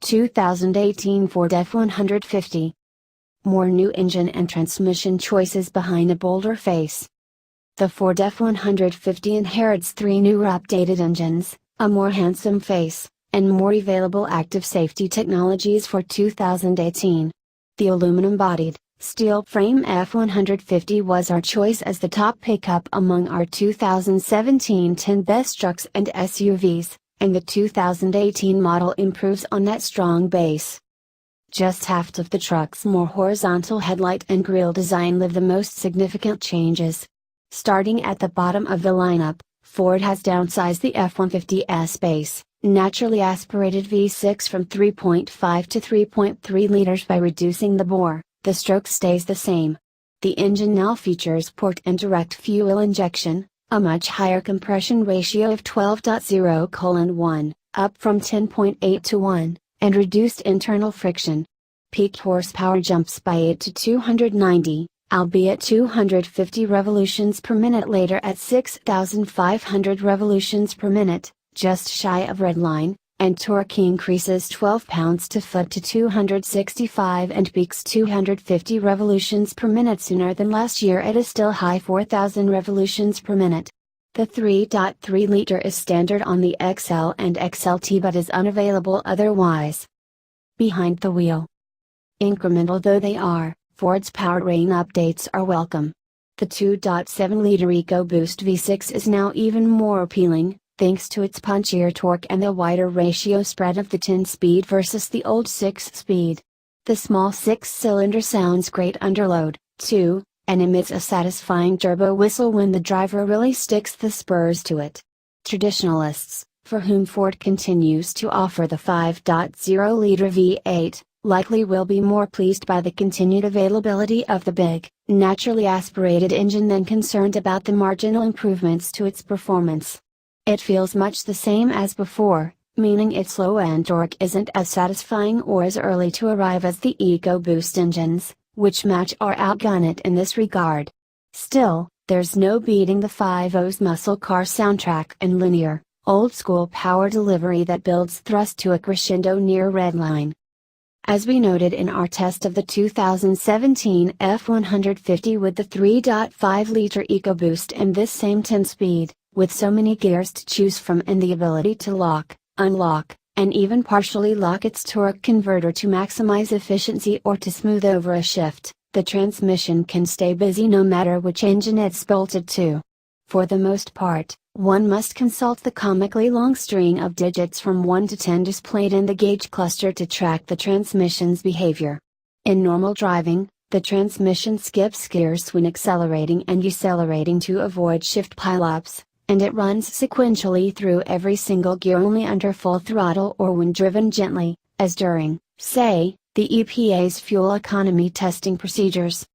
2018 Ford F-150. More new engine and transmission choices behind a bolder face. The Ford F-150 inherits three newer updated engines, a more handsome face, and more available active safety technologies for 2018. The aluminum-bodied, steel-frame F-150 was our choice as the top pickup among our 2017 10 best trucks and SUVs, and the 2018 model improves on that strong base. Just half of the truck's more horizontal headlight and grille design live the most significant changes. Starting at the bottom of the lineup, Ford has downsized the F-150's base, naturally aspirated V6 from 3.5 to 3.3 liters by reducing the bore. The stroke stays the same. The engine now features port and direct fuel injection, a much higher compression ratio of 12:1, up from 10.8 to 1, and reduced internal friction. Peak horsepower jumps by 8 to 290, albeit 250 revolutions per minute later at 6,500 revolutions per minute, just shy of redline, and torque increases 12 pounds-foot to 265 and peaks 250 revolutions per minute sooner than last year at a still high 4,000 revolutions per minute. The 3.3-liter is standard on the XL and XLT but is unavailable otherwise. Behind the wheel. Incremental though they are, Ford's powertrain updates are welcome. The 2.7-liter EcoBoost V6 is now even more appealing, thanks to its punchier torque and the wider ratio spread of the 10-speed versus the old 6-speed. The small 6-cylinder sounds great under load, too, and emits a satisfying turbo whistle when the driver really sticks the spurs to it. Traditionalists, for whom Ford continues to offer the 5.0-liter V8, likely will be more pleased by the continued availability of the big, naturally aspirated engine than concerned about the marginal improvements to its performance. It feels much the same as before, meaning its low-end torque isn't as satisfying or as early to arrive as the EcoBoost engines, which match or outgun it in this regard. Still, there's no beating the 5.0's muscle car soundtrack and linear, old-school power delivery that builds thrust to a crescendo near redline. As we noted in our test of the 2017 F-150 with the 3.5-liter EcoBoost and this same 10-speed, with so many gears to choose from and the ability to lock, unlock, and even partially lock its torque converter to maximize efficiency or to smooth over a shift, the transmission can stay busy no matter which engine it's bolted to. For the most part, one must consult the comically long string of digits from 1 to 10 displayed in the gauge cluster to track the transmission's behavior. In normal driving, the transmission skips gears when accelerating and decelerating to avoid shift pileups, and it runs sequentially through every single gear only under full throttle or when driven gently, as during, say, the EPA's fuel economy testing procedures.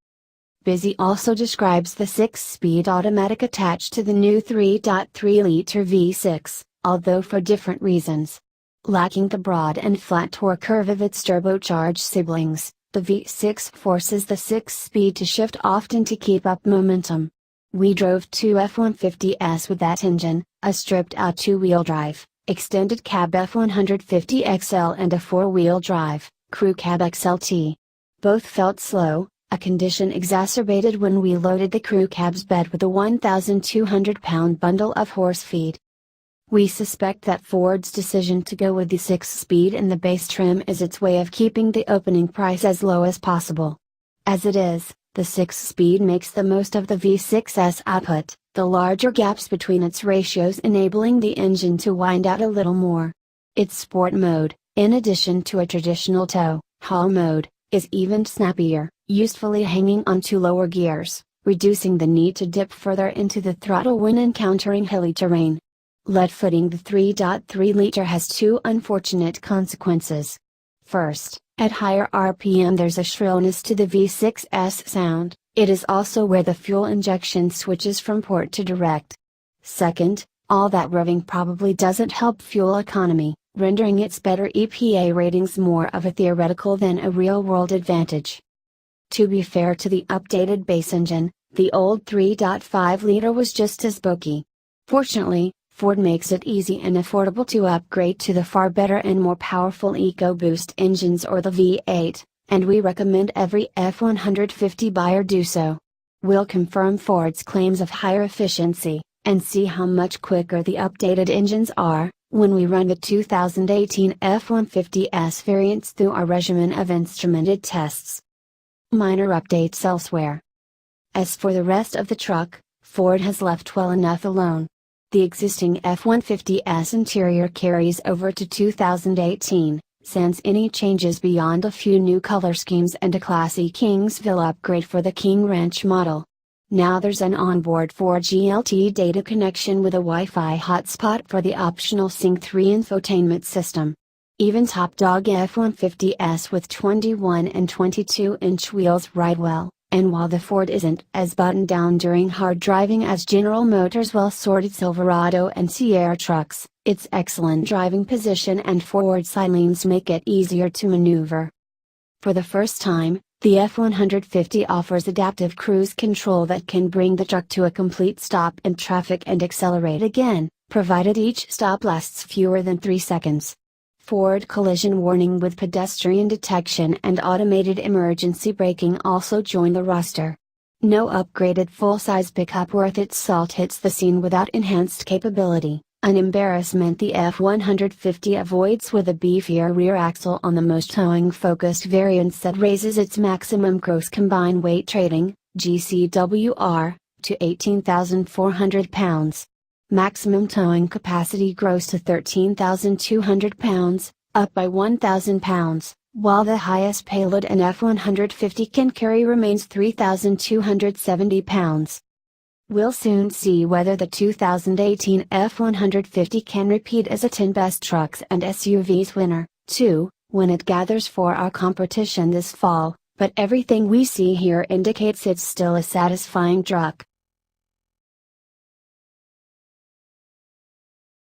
Busy also describes the 6-speed automatic attached to the new 3.3-liter V6, although for different reasons. Lacking the broad and flat torque curve of its turbocharged siblings, the V6 forces the 6-speed to shift often to keep up momentum. We drove two F-150s with that engine, a stripped-out two-wheel drive, extended cab F-150 XL and a four-wheel drive, crew cab XLT. Both felt slow, a condition exacerbated when we loaded the crew cab's bed with a 1,200-pound bundle of horse feed. We suspect that Ford's decision to go with the 6-speed in the base trim is its way of keeping the opening price as low as possible. As it is, the 6-speed makes the most of the V6's output, the larger gaps between its ratios enabling the engine to wind out a little more. Its sport mode, in addition to a traditional tow-haul mode, is even snappier, usefully hanging onto lower gears, reducing the need to dip further into the throttle when encountering hilly terrain. Lead-footing the 3.3-liter has two unfortunate consequences. First, at higher RPM there's a shrillness to the V6's sound, it is also where the fuel injection switches from port to direct. Second, all that revving probably doesn't help fuel economy, rendering its better EPA ratings more of a theoretical than a real-world advantage. To be fair to the updated base engine, the old 3.5-liter was just as bulky. Fortunately, Ford makes it easy and affordable to upgrade to the far better and more powerful EcoBoost engines or the V8, and we recommend every F-150 buyer do so. We'll confirm Ford's claims of higher efficiency, and see how much quicker the updated engines are, when we run the 2018 F-150S variants through our regimen of instrumented tests. Minor updates elsewhere. As for the rest of the truck, Ford has left well enough alone. The existing F-150S interior carries over to 2018, sans any changes beyond a few new color schemes and a classy Kingsville upgrade for the King Ranch model. Now there's an onboard 4G LTE data connection with a Wi-Fi hotspot for the optional Sync 3 infotainment system. Even top dog F-150S with 21 and 22-inch wheels ride well. And while the Ford isn't as buttoned down during hard driving as General Motors' well-sorted Silverado and Sierra trucks, its excellent driving position and forward side lanes make it easier to maneuver. For the first time, the F-150 offers adaptive cruise control that can bring the truck to a complete stop in traffic and accelerate again, provided each stop lasts fewer than 3 seconds. Ford collision warning with pedestrian detection and automated emergency braking also join the roster. No upgraded full-size pickup worth its salt hits the scene without enhanced capability, an embarrassment the F-150 avoids with a beefier rear axle on the most towing-focused variants that raises its maximum gross combined weight rating, GCWR, to 18,400 pounds. Maximum towing capacity grows to 13,200 pounds, up by 1,000 pounds, while the highest payload an F-150 can carry remains 3,270 pounds. We'll soon see whether the 2018 F-150 can repeat as a 10 Best Trucks and SUVs winner, too, when it gathers for our competition this fall, but everything we see here indicates it's still a satisfying truck.